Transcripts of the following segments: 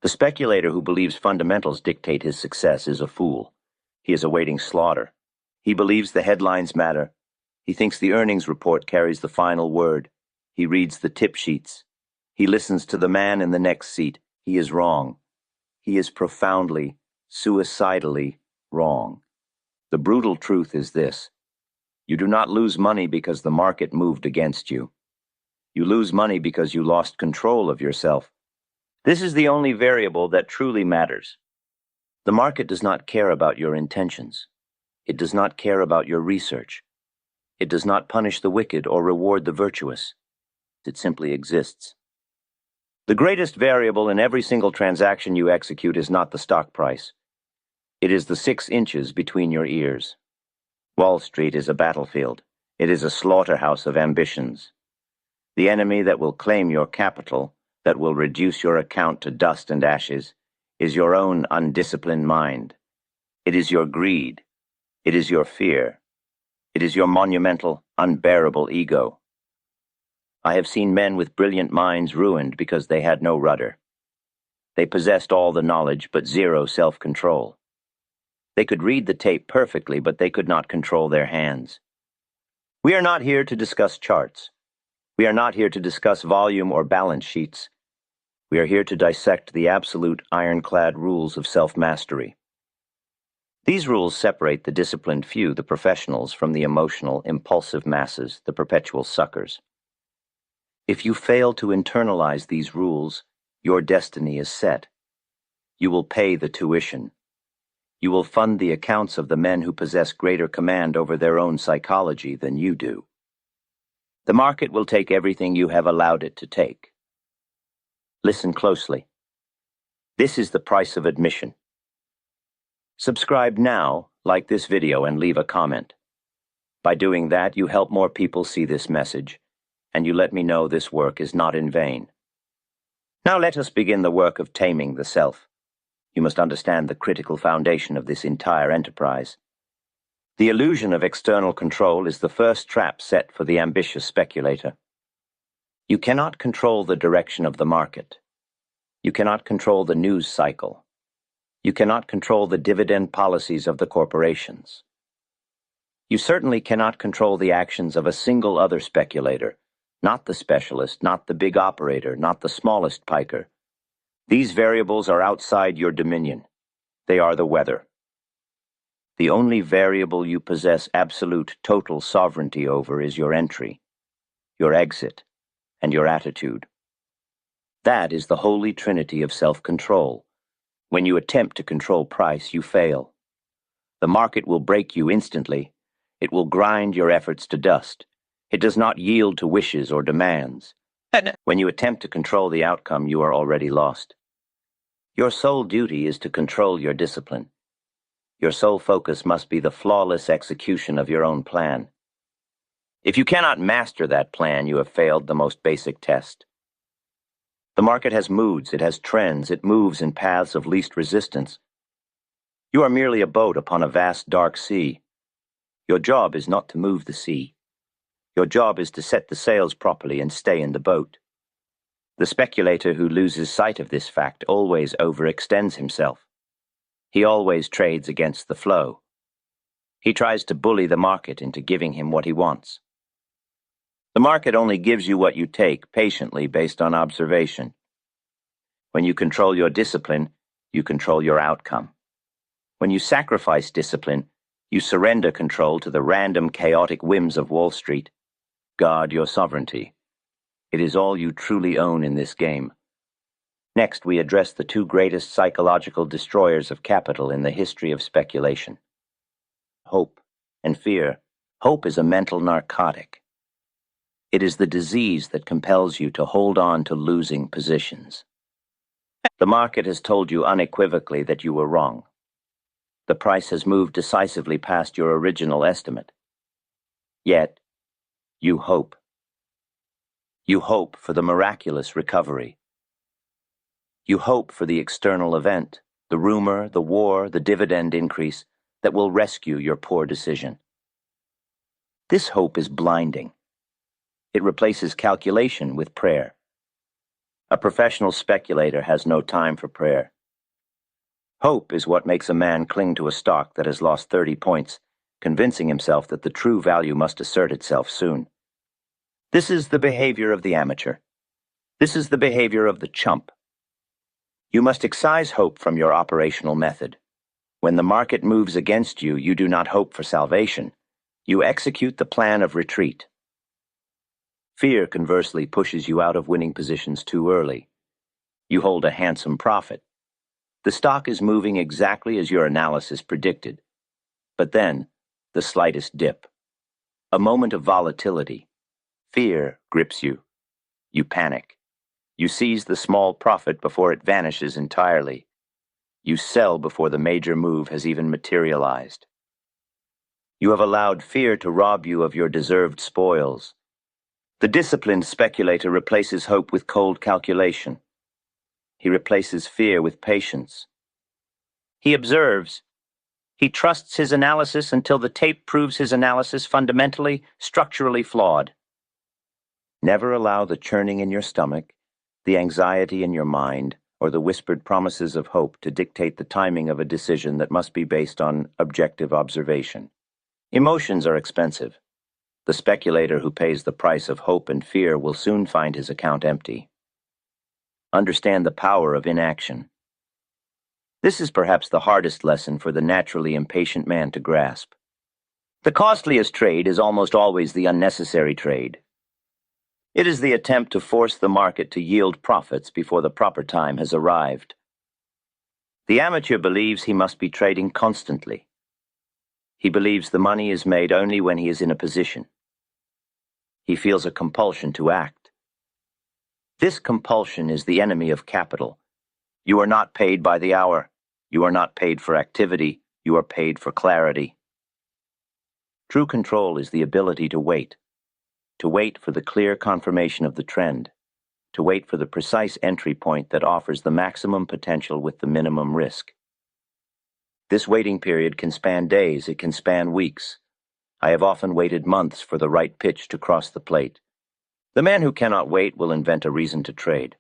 The speculator who believes fundamentals dictate his success is a fool. He is awaiting slaughter. He believes the headlines matter. He thinks the earnings report carries the final word. He reads the tip sheets. He listens to the man in the next seat. He is wrong. He is profoundly, suicidally wrong. The brutal truth is this: you do not lose money because the market moved against you. You lose money because you lost control of yourself. This is the only variable that truly matters. The market does not care about your intentions. It does not care about your research. It does not punish the wicked or reward the virtuous. It simply exists. The greatest variable in every single transaction you execute is not the stock price. It is the 6 inches between your ears. Wall Street is a battlefield. It is a slaughterhouse of ambitions. The enemy that will claim your capital, that will reduce your account to dust and ashes, is your own undisciplined mind. It is your greed. It is your fear. It is your monumental, unbearable ego. I have seen men with brilliant minds ruined because they had no rudder. They possessed all the knowledge but zero self-control. They could read the tape perfectly, but they could not control their hands. We are not here to discuss charts. We are not here to discuss volume or balance sheets. We are here to dissect the absolute ironclad rules of self-mastery. These rules separate the disciplined few, the professionals, from the emotional, impulsive masses, the perpetual suckers. If you fail to internalize these rules, your destiny is set. You will pay the tuition. You will fund the accounts of the men who possess greater command over their own psychology than you do. The market will take everything you have allowed it to take. Listen closely. This is the price of admission. Subscribe now, like this video, and leave a comment. By doing that, you help more people see this message, and you let me know this work is not in vain. Now let us begin the work of taming the self. You must understand the critical foundation of this entire enterprise. The illusion of external control is the first trap set for the ambitious speculator. You cannot control the direction of the market. You cannot control the news cycle. You cannot control the dividend policies of the corporations. You certainly cannot control the actions of a single other speculator, not the specialist, not the big operator, not the smallest piker. These variables are outside your dominion. They are the weather. The only variable you possess absolute total sovereignty over is your entry, your exit, and your attitude. That is the holy trinity of self-control. When you attempt to control price, you fail. The market will break you instantly. It will grind your efforts to dust. It does not yield to wishes or demands. When you attempt to control the outcome, you are already lost. Your sole duty is to control your discipline. Your sole focus must be the flawless execution of your own plan. If you cannot master that plan, you have failed the most basic test. The market has moods, it has trends, it moves in paths of least resistance. You are merely a boat upon a vast dark sea. Your job is not to move the sea. Your job is to set the sails properly and stay in the boat. The speculator who loses sight of this fact always overextends himself. He always trades against the flow. He tries to bully the market into giving him what he wants. The market only gives you what you take patiently based on observation. When you control your discipline, you control your outcome. When you sacrifice discipline, you surrender control to the random, chaotic whims of Wall Street. Guard your sovereignty. It is all you truly own in this game. Next, we address the 2 greatest psychological destroyers of capital in the history of speculation: hope and fear. Hope is a mental narcotic. It is the disease that compels you to hold on to losing positions. The market has told you unequivocally that you were wrong. The price has moved decisively past your original estimate. Yet, you hope. You hope for the miraculous recovery. You hope for the external event, the rumor, the war, the dividend increase that will rescue your poor decision. This hope is blinding. It replaces calculation with prayer. A professional speculator has no time for prayer. Hope is what makes a man cling to a stock that has lost 30 points, convincing himself that the true value must assert itself soon. This is the behavior of the amateur. This is the behavior of the chump. You must excise hope from your operational method. When the market moves against you, you do not hope for salvation. You execute the plan of retreat. Fear, conversely, pushes you out of winning positions too early. You hold a handsome profit. The stock is moving exactly as your analysis predicted. But then, the slightest dip. A moment of volatility. Fear grips you. You panic. You seize the small profit before it vanishes entirely. You sell before the major move has even materialized. You have allowed fear to rob you of your deserved spoils. The disciplined speculator replaces hope with cold calculation. He replaces fear with patience. He observes. He trusts his analysis until the tape proves his analysis fundamentally, structurally flawed. Never allow the churning in your stomach, the anxiety in your mind, or the whispered promises of hope to dictate the timing of a decision that must be based on objective observation. Emotions are expensive. The speculator who pays the price of hope and fear will soon find his account empty. Understand the power of inaction. This is perhaps the hardest lesson for the naturally impatient man to grasp. The costliest trade is almost always the unnecessary trade. It is the attempt to force the market to yield profits before the proper time has arrived. The amateur believes he must be trading constantly. He believes the money is made only when he is in a position. He feels a compulsion to act. This compulsion is the enemy of capital. You are not paid by the hour. You are not paid for activity. You are paid for clarity. True control is the ability to wait for the clear confirmation of the trend, to wait for the precise entry point that offers the maximum potential with the minimum risk. This waiting period can span days, it can span weeks. I have often waited months for the right pitch to cross the plate. The man who cannot wait will invent a reason to trade.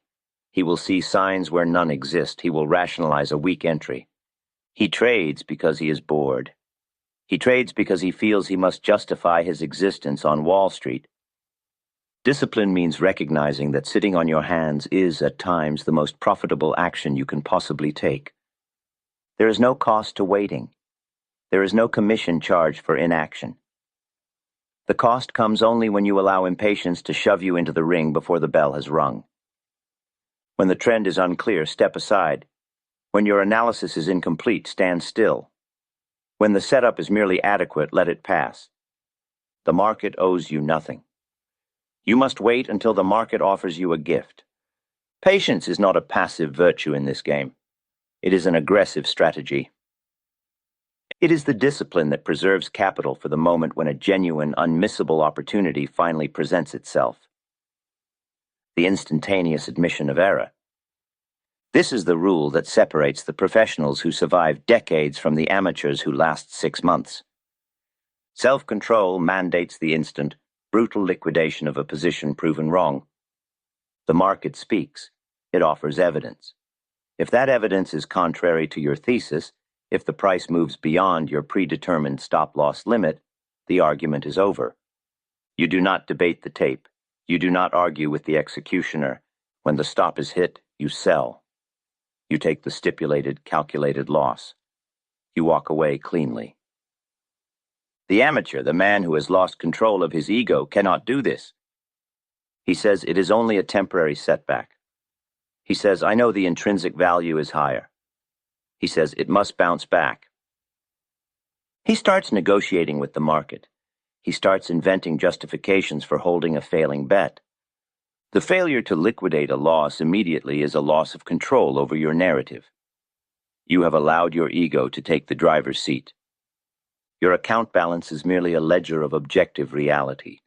He will see signs where none exist. He will rationalize a weak entry. He trades because he is bored. He trades because he feels he must justify his existence on Wall Street. Discipline means recognizing that sitting on your hands is, at times, the most profitable action you can possibly take. There is no cost to waiting. There is no commission charged for inaction. The cost comes only when you allow impatience to shove you into the ring before the bell has rung. When the trend is unclear, step aside. When your analysis is incomplete, stand still. When the setup is merely adequate, let it pass. The market owes you nothing. You must wait until the market offers you a gift. Patience is not a passive virtue in this game. It is an aggressive strategy. It is the discipline that preserves capital for the moment when a genuine, unmissable opportunity finally presents itself. The instantaneous admission of error. This is the rule that separates the professionals who survive decades from the amateurs who last 6 months. Self-control mandates the instant, brutal liquidation of a position proven wrong. The market speaks. It offers evidence. If that evidence is contrary to your thesis, if the price moves beyond your predetermined stop-loss limit, the argument is over. You do not debate the tape. You do not argue with the executioner. When the stop is hit, you sell. You take the stipulated, calculated loss. You walk away cleanly. The amateur, the man who has lost control of his ego, cannot do this. He says it is only a temporary setback. He says, I know the intrinsic value is higher. He says it must bounce back. He starts negotiating with the market. He starts inventing justifications for holding a failing bet. The failure to liquidate a loss immediately is a loss of control over your narrative. You have allowed your ego to take the driver's seat. Your account balance is merely a ledger of objective reality.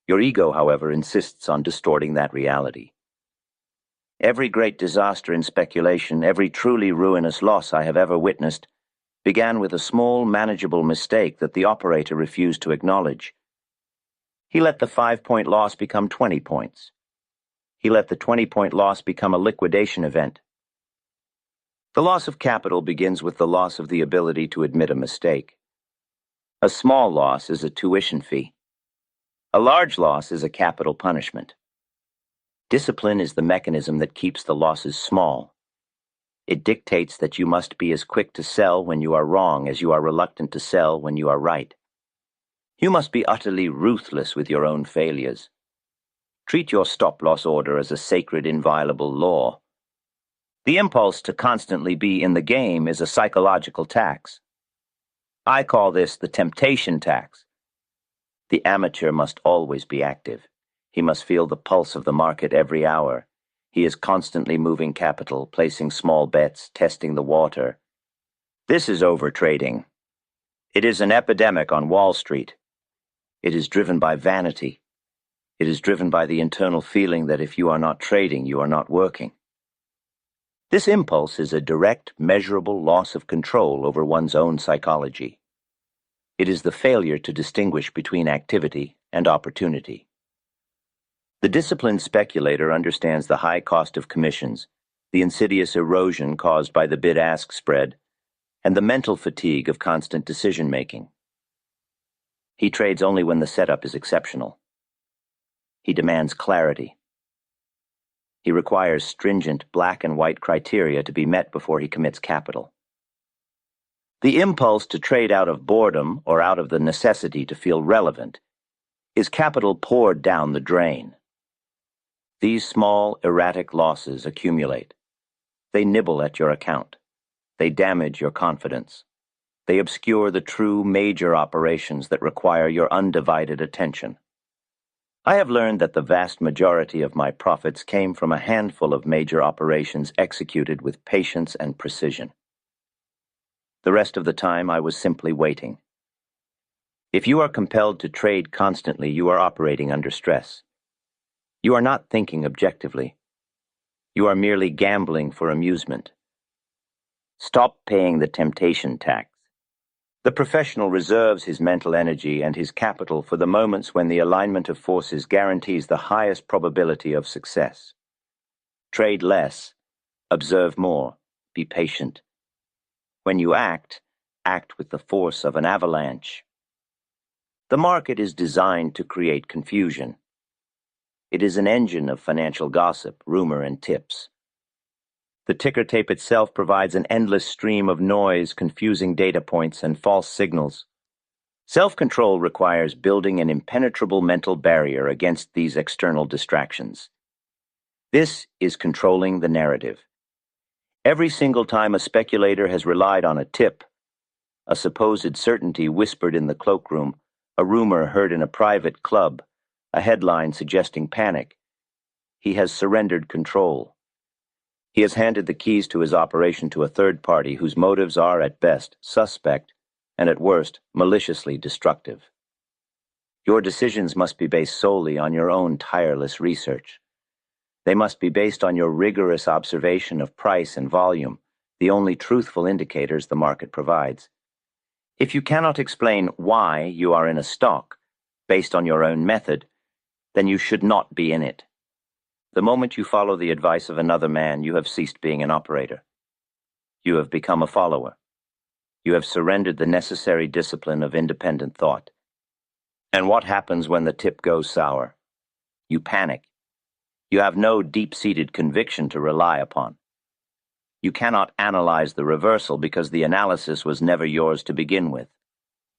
Your ego, however, insists on distorting that reality. Every great disaster in speculation, every truly ruinous loss I have ever witnessed, began with a small, manageable mistake that the operator refused to acknowledge. He let the 5-point loss become 20 points. He let the 20-point loss become a liquidation event. The loss of capital begins with the loss of the ability to admit a mistake. A small loss is a tuition fee. A large loss is a capital punishment. Discipline is the mechanism that keeps the losses small. It dictates that you must be as quick to sell when you are wrong as you are reluctant to sell when you are right. You must be utterly ruthless with your own failures. Treat your stop-loss order as a sacred, inviolable law. The impulse to constantly be in the game is a psychological tax. I call this the temptation tax. The amateur must always be active. He must feel the pulse of the market every hour. He is constantly moving capital, placing small bets, testing the water. This is overtrading. It is an epidemic on Wall Street. It is driven by vanity. It is driven by the internal feeling that if you are not trading, you are not working. This impulse is a direct, measurable loss of control over one's own psychology. It is the failure to distinguish between activity and opportunity. The disciplined speculator understands the high cost of commissions, the insidious erosion caused by the bid-ask spread, and the mental fatigue of constant decision-making. He trades only when the setup is exceptional. He demands clarity. He requires stringent black and white criteria to be met before he commits capital. The impulse to trade out of boredom or out of the necessity to feel relevant is capital poured down the drain. These small, erratic losses accumulate. They nibble at your account. They damage your confidence. They obscure the true major operations that require your undivided attention. I have learned that the vast majority of my profits came from a handful of major operations executed with patience and precision. The rest of the time I was simply waiting. If you are compelled to trade constantly, you are operating under stress. You are not thinking objectively. You are merely gambling for amusement. Stop paying the temptation tax. The professional reserves his mental energy and his capital for the moments when the alignment of forces guarantees the highest probability of success. Trade less, observe more, be patient. When you act, act with the force of an avalanche. The market is designed to create confusion. It is an engine of financial gossip, rumor, and tips. The ticker tape itself provides an endless stream of noise, confusing data points, and false signals. Self-control requires building an impenetrable mental barrier against these external distractions. This is controlling the narrative. Every single time a speculator has relied on a tip, a supposed certainty whispered in the cloakroom, a rumor heard in a private club, a headline suggesting panic, he has surrendered control. He has handed the keys to his operation to a third party whose motives are, at best, suspect, and at worst, maliciously destructive. Your decisions must be based solely on your own tireless research. They must be based on your rigorous observation of price and volume, the only truthful indicators the market provides. If you cannot explain why you are in a stock, based on your own method, then you should not be in it. The moment you follow the advice of another man, you have ceased being an operator. You have become a follower. You have surrendered the necessary discipline of independent thought. And what happens when the tip goes sour? You panic. You have no deep-seated conviction to rely upon. You cannot analyze the reversal because the analysis was never yours to begin with.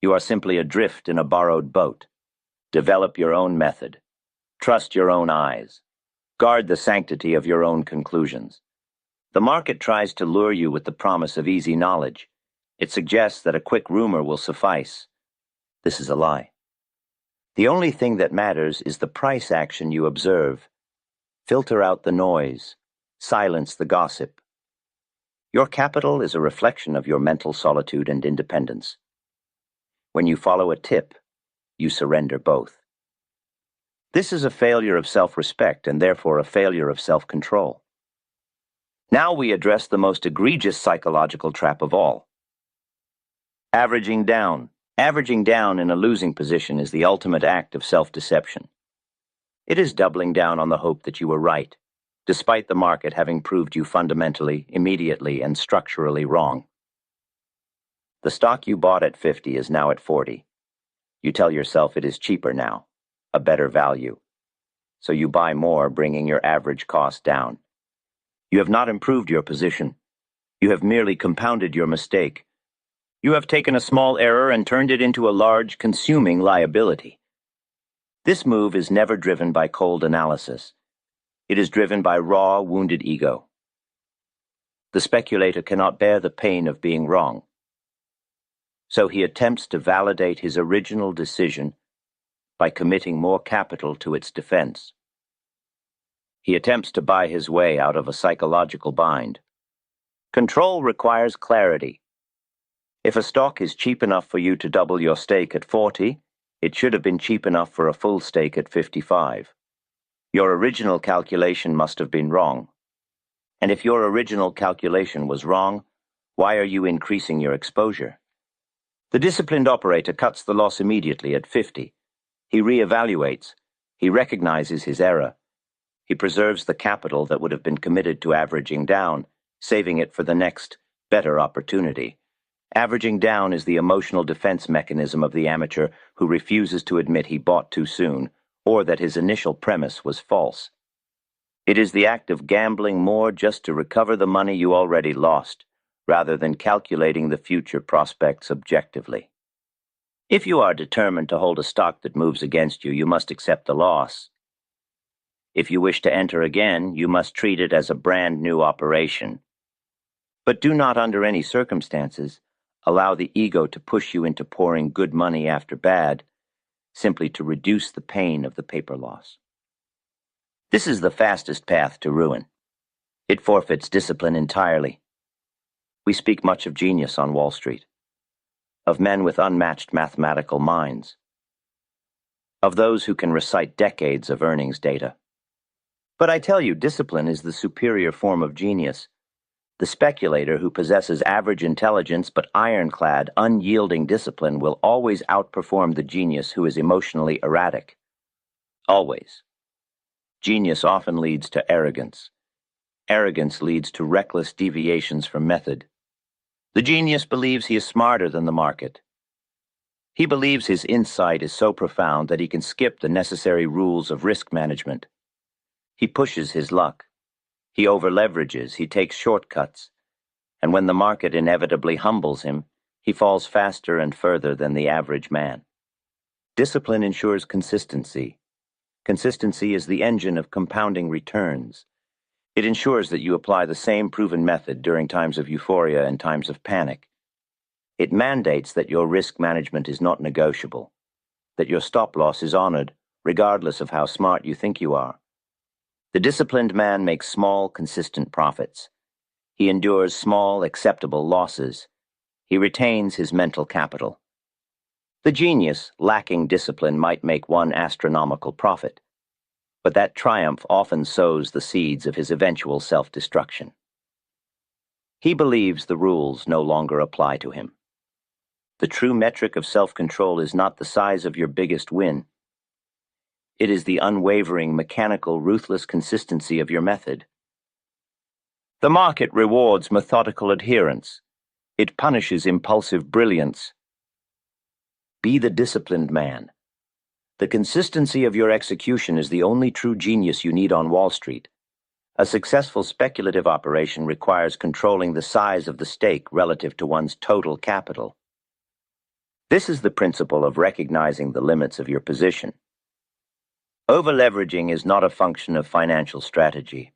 You are simply adrift in a borrowed boat. Develop your own method. Trust your own eyes. Guard the sanctity of your own conclusions. The market tries to lure you with the promise of easy knowledge. It suggests that a quick rumor will suffice. This is a lie. The only thing that matters is the price action you observe. Filter out the noise. Silence the gossip. Your capital is a reflection of your mental solitude and independence. When you follow a tip, you surrender both. This is a failure of self-respect and therefore a failure of self-control. Now we address the most egregious psychological trap of all. Averaging down. Averaging down in a losing position is the ultimate act of self-deception. It is doubling down on the hope that you were right, despite the market having proved you fundamentally, immediately, and structurally wrong. The stock you bought at 50 is now at 40. You tell yourself it is cheaper now, a better value. So you buy more, bringing your average cost down. You have not improved your position. You have merely compounded your mistake. You have taken a small error and turned it into a large, consuming liability. This move is never driven by cold analysis. It is driven by raw, wounded ego. The speculator cannot bear the pain of being wrong. So he attempts to validate his original decision by committing more capital to its defense. He attempts to buy his way out of a psychological bind. Control requires clarity. If a stock is cheap enough for you to double your stake at 40, it should have been cheap enough for a full stake at 55. Your original calculation must have been wrong. And if your original calculation was wrong, why are you increasing your exposure? The disciplined operator cuts the loss immediately at 50. He reevaluates. He recognizes his error. He preserves the capital that would have been committed to averaging down, saving it for the next, better opportunity. Averaging down is the emotional defense mechanism of the amateur who refuses to admit he bought too soon, or that his initial premise was false. It is the act of gambling more just to recover the money you already lost, rather than calculating the future prospects objectively. If you are determined to hold a stock that moves against you, you must accept the loss. If you wish to enter again, you must treat it as a brand new operation. But do not, under any circumstances, allow the ego to push you into pouring good money after bad, simply to reduce the pain of the paper loss. This is the fastest path to ruin. It forfeits discipline entirely. We speak much of genius on Wall Street, of men with unmatched mathematical minds, of those who can recite decades of earnings data. But I tell you, discipline is the superior form of genius. The speculator who possesses average intelligence but ironclad, unyielding discipline will always outperform the genius who is emotionally erratic. Always. Genius often leads to arrogance. Arrogance leads to reckless deviations from method. The genius believes he is smarter than the market. He believes his insight is so profound that he can skip the necessary rules of risk management. He pushes his luck. He overleverages, he takes shortcuts, and when the market inevitably humbles him, he falls faster and further than the average man. Discipline ensures consistency. Consistency is the engine of compounding returns. It ensures that you apply the same proven method during times of euphoria and times of panic. It mandates that your risk management is not negotiable, that your stop loss is honored, regardless of how smart you think you are. The disciplined man makes small, consistent profits. He endures small, acceptable losses. He retains his mental capital. The genius, lacking discipline, might make one astronomical profit, but that triumph often sows the seeds of his eventual self-destruction. He believes the rules no longer apply to him. The true metric of self-control is not the size of your biggest win. It is the unwavering, mechanical, ruthless consistency of your method. The market rewards methodical adherence. It punishes impulsive brilliance. Be the disciplined man. The consistency of your execution is the only true genius you need on Wall Street. A successful speculative operation requires controlling the size of the stake relative to one's total capital. This is the principle of recognizing the limits of your position. Over-leveraging is not a function of financial strategy.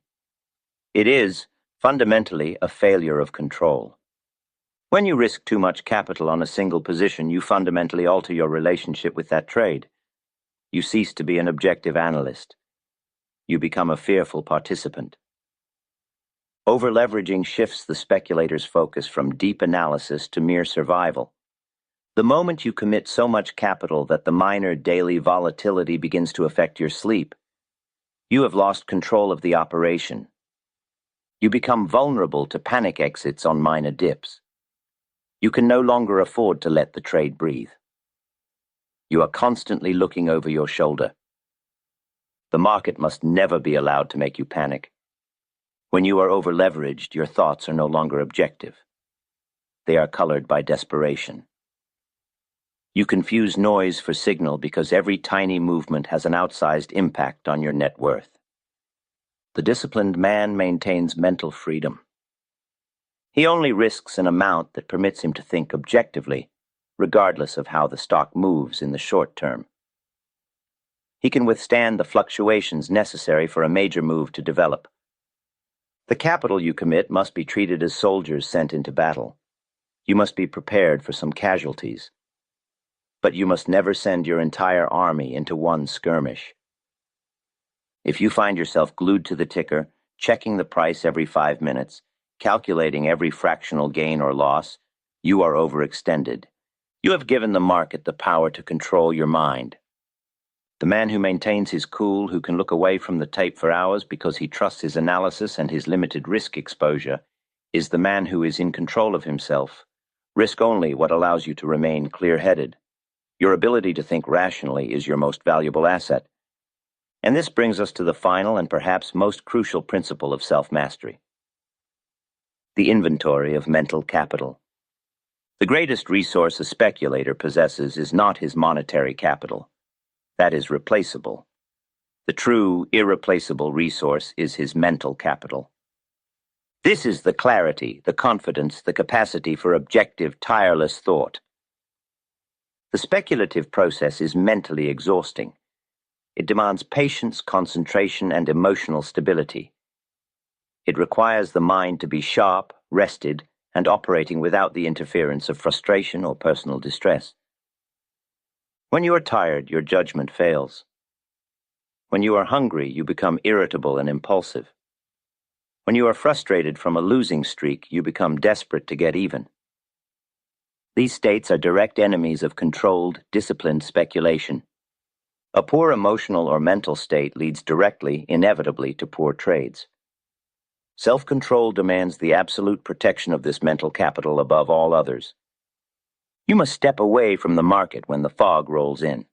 It is, fundamentally, a failure of control. When you risk too much capital on a single position, you fundamentally alter your relationship with that trade. You cease to be an objective analyst. You become a fearful participant. Over-leveraging shifts the speculator's focus from deep analysis to mere survival. The moment you commit so much capital that the minor daily volatility begins to affect your sleep, you have lost control of the operation. You become vulnerable to panic exits on minor dips. You can no longer afford to let the trade breathe. You are constantly looking over your shoulder. The market must never be allowed to make you panic. When you are over-leveraged, your thoughts are no longer objective. They are colored by desperation. You confuse noise for signal because every tiny movement has an outsized impact on your net worth. The disciplined man maintains mental freedom. He only risks an amount that permits him to think objectively, regardless of how the stock moves in the short term. He can withstand the fluctuations necessary for a major move to develop. The capital you commit must be treated as soldiers sent into battle. You must be prepared for some casualties. But you must never send your entire army into one skirmish. If you find yourself glued to the ticker, checking the price every 5 minutes, calculating every fractional gain or loss, you are overextended. You have given the market the power to control your mind. The man who maintains his cool, who can look away from the tape for hours because he trusts his analysis and his limited risk exposure, is the man who is in control of himself. Risk only what allows you to remain clear-headed. Your ability to think rationally is your most valuable asset. And this brings us to the final and perhaps most crucial principle of self-mastery: the inventory of mental capital. The greatest resource a speculator possesses is not his monetary capital. That is replaceable. The true, irreplaceable resource is his mental capital. This is the clarity, the confidence, the capacity for objective, tireless thought. The speculative process is mentally exhausting. It demands patience, concentration, and emotional stability. It requires the mind to be sharp, rested, and operating without the interference of frustration or personal distress. When you are tired, your judgment fails. When you are hungry, you become irritable and impulsive. When you are frustrated from a losing streak, you become desperate to get even. These states are direct enemies of controlled, disciplined speculation. A poor emotional or mental state leads directly, inevitably, to poor trades. Self-control demands the absolute protection of this mental capital above all others. You must step away from the market when the fog rolls in.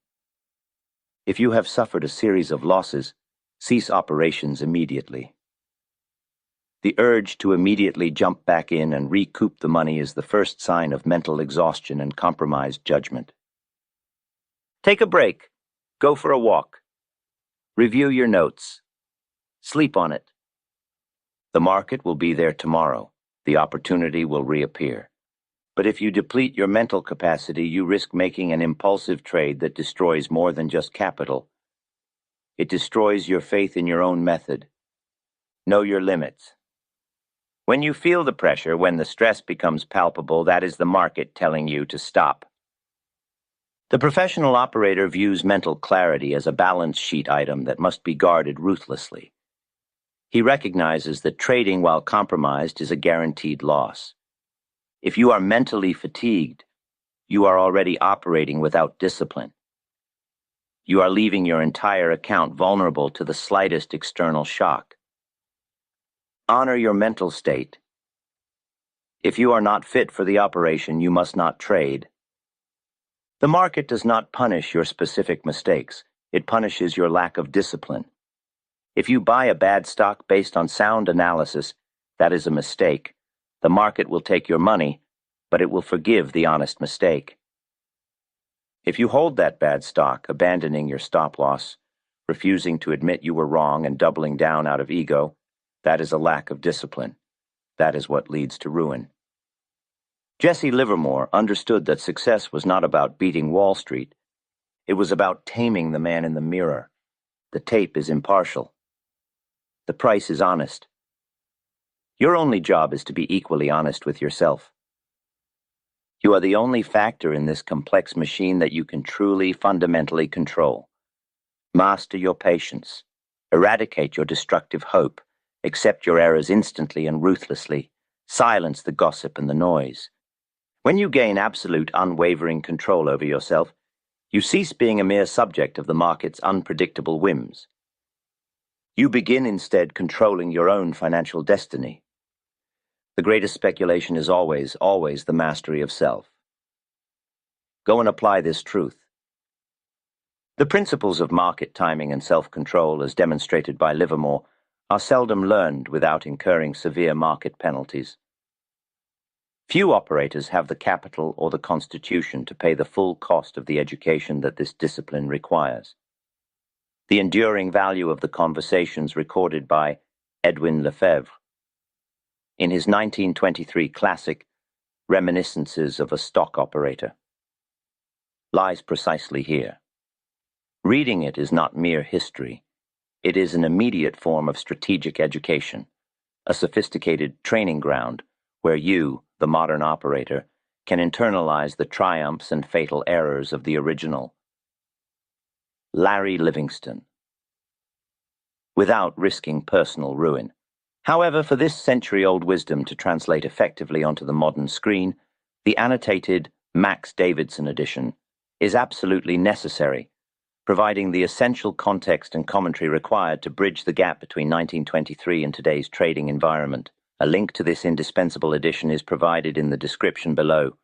If you have suffered a series of losses, cease operations immediately. The urge to immediately jump back in and recoup the money is the first sign of mental exhaustion and compromised judgment. Take a break. Go for a walk. Review your notes. Sleep on it. The market will be there tomorrow. The opportunity will reappear. But if you deplete your mental capacity, you risk making an impulsive trade that destroys more than just capital. It destroys your faith in your own method. Know your limits. When you feel the pressure, when the stress becomes palpable, that is the market telling you to stop. The professional operator views mental clarity as a balance sheet item that must be guarded ruthlessly. He recognizes that trading while compromised is a guaranteed loss. If you are mentally fatigued, you are already operating without discipline. You are leaving your entire account vulnerable to the slightest external shock. Honor your mental state. If you are not fit for the operation, you must not trade. The market does not punish your specific mistakes. It punishes your lack of discipline. If you buy a bad stock based on sound analysis, that is a mistake. The market will take your money, but it will forgive the honest mistake. If you hold that bad stock, abandoning your stop loss, refusing to admit you were wrong and doubling down out of ego, that is a lack of discipline. That is what leads to ruin. Jesse Livermore understood that success was not about beating Wall Street. It was about taming the man in the mirror. The tape is impartial. The price is honest. Your only job is to be equally honest with yourself. You are the only factor in this complex machine that you can truly, fundamentally control. Master your patience. Eradicate your destructive hope. Accept your errors instantly and ruthlessly. Silence the gossip and the noise. When you gain absolute, unwavering control over yourself, you cease being a mere subject of the market's unpredictable whims. You begin instead controlling your own financial destiny. The greatest speculation is always, always the mastery of self. Go and apply this truth. The principles of market timing and self-control, as demonstrated by Livermore, are seldom learned without incurring severe market penalties. Few operators have the capital or the constitution to pay the full cost of the education that this discipline requires. The enduring value of the conversations recorded by Edwin Lefebvre in his 1923 classic, Reminiscences of a Stock Operator, lies precisely here. Reading it is not mere history. It is an immediate form of strategic education, a sophisticated training ground where you, the modern operator, can internalize the triumphs and fatal errors of the original. Larry Livingston. Without risking personal ruin. However, for this century-old wisdom to translate effectively onto the modern screen, the annotated Max Davidson edition is absolutely necessary, providing the essential context and commentary required to bridge the gap between 1923 and today's trading environment. A link to this indispensable edition is provided in the description below.